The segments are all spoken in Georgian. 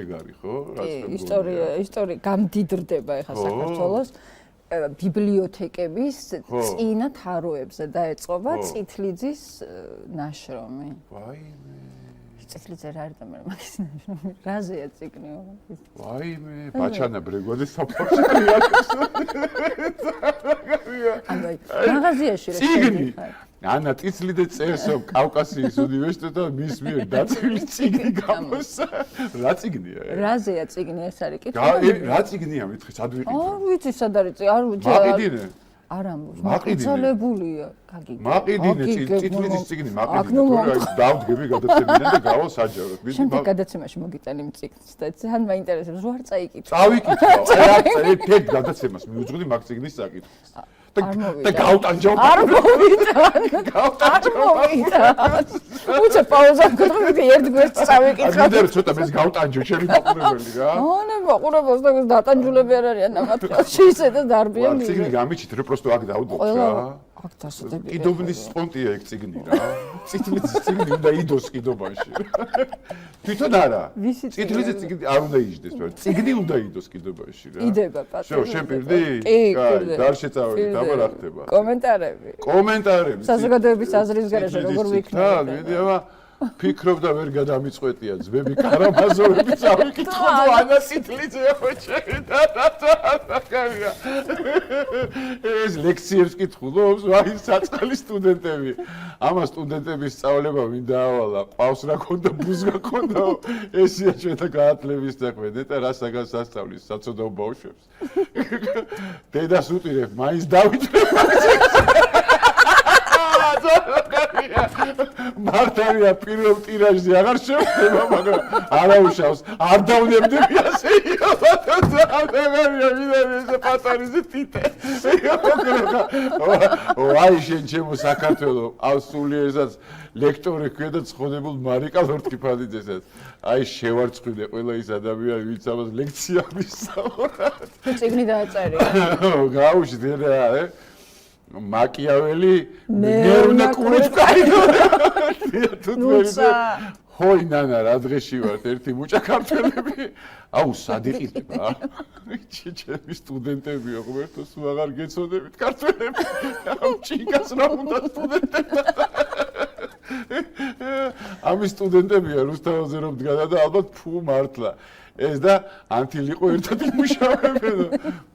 ეგ არის ხო? ისტორია გამდიდრდება ახლა საქართველოს ბიბლიოთეკების წინა თაროებზე დაეწყობა წითლიძის ნაშრომი. ვაიმე. წითლიძე რა არის და მე მაგის ნაშრომი? რაზეა წიგნი? ვაიმე, ბაჩანა ბრეგვაძის საფორშია. ანუ მაღაზიაში რა წიგნი. ანა წითლიდე წერს კავკასიის უნივერსიტეტო მის მიერ დაწილი წიგნი გამოსა. რა წიგნია? რაზეა წიგნი ეს არის კითხვა? რა წიგნია მითხე, სად ვიყიდე? არ ვიცი სად არის წიგნი, არ ვიცი. მაყიდინე. არა, მაკრძალებულია, გაგიგე. მაყიდინე წითლიძის წიგნი მაყიდინე. დავდგები გადაცემიდან და გავალ საჯაროდ. შემდეგ გადაცემაში მოგიტანი წიგნს და ძალიან მაინტერესებს, ვარ წაიკითხე. წავიკითხე. ერთ გადაცემას მიუძღვდი მაგ წიგნის საკითხს. და გავტანჯო. არ მოვიტან. უცებ პაუზა გქონდა ერთ გვერდს წავიკითხე. ამიტომ ცოტა მე გავტანჯო შენი მაყურებელი რა. ონე მაყურებელს და დატანჯულები არ არიან ამათში ისე და დარბიან. წიგნი გამიჩით რა პროსტო აქ დავდოთ რა. აქ დასადები. კიდობნის სპონტია ეგ წიგნი რა. წითლის წიგნი უნდა idos კიდობაში. თვითონ არა. წითლის წიგნი არ უნდა იჯდეს ვერ. წიგნი უნდა idos კიდობაში რა. იდება პატარა. შენ პირდი? კაი, დარ შეწავედი, აბა რა ხდება? კომენტარები. საზოგადოების აზრის გარეშე როგორ ვიქნები? მიდი აბა ფიქრობდა ვერ გადამიწყვეტია ძმები კარამაზოვები წავიკითხო და ანა წითლიძე ხოჭერი და კაია. ეს ლექციებს კითხულობს ვაი საწყალი სტუდენტები. ამა სტუდენტების სწავლება ვინ დაავალა, ყავს რა ქონდა, ბუზგა ქონდა. ესია ჩვენთა გაათლების საქმე, ნეტა რა საგან სასწავლის საცოდაო ბავშვებს. დედას უტირებ, მაინც დავითრებ. მარტავია პირველ ტირაჟზე აღარ შევხვდება, მაგრამ არაუშავს, არ დავნებდები ასე ეს პატარიზე თითე. ვაი შენ ჩემო საქართველო, ავსულიერსაც ლექტორი ქვია და ცხონებულ მარიკა ლორთქიფანიძესაც. აი შევარცხვიდე ყველა ის ადამიანი, ვინც ამას ლექცია მისწავლა. წიგნი დააწერია. გაუშვი რა, მაკიაველი ნერვნა კურეჭკაიდო. ჰოი ნანა რა დღეში ვართ ერთი მუჭა ქართველები. აუ სად იყიდება? ჩემი სტუდენტებია ღმერთო სულ აღარ გეცოდებით ქართველები. აუ ჩინკას რა უნდა სტუდენტებმა. ამის სტუდენტებია რუსთაველზე რომ დგადა და ალბათ ფუ მართლა. ეს და ანთილ იყო ერთად იმუშავებენ.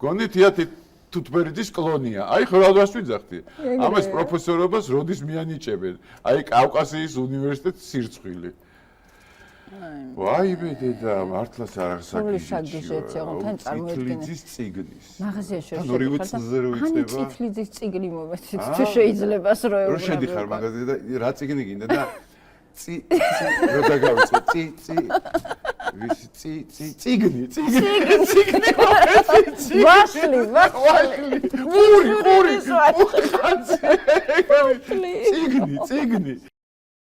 გონით იათი თუთბერიძის კლონია. აი ხო რა ვიძახდი. ამას პროფესორობას როდის მიანიჭებენ? აი კავკასიის უნივერსიტეტის სირცხვილი. ვაიმე დედა, მართლაც არ საგიჟეთია, თან წარმოედგინე. წითლიძის წიგნის. მაღაზიაში ან ორივე წელზე რო იწება. ან წითლიძის წიგნი მომეცით, თუ შეიძლება რო რო შედიხარ მაღაზიაში და რა წიგნი გინდა და რო დაგავიწე წიგნი ვაშლი ყური წიგნი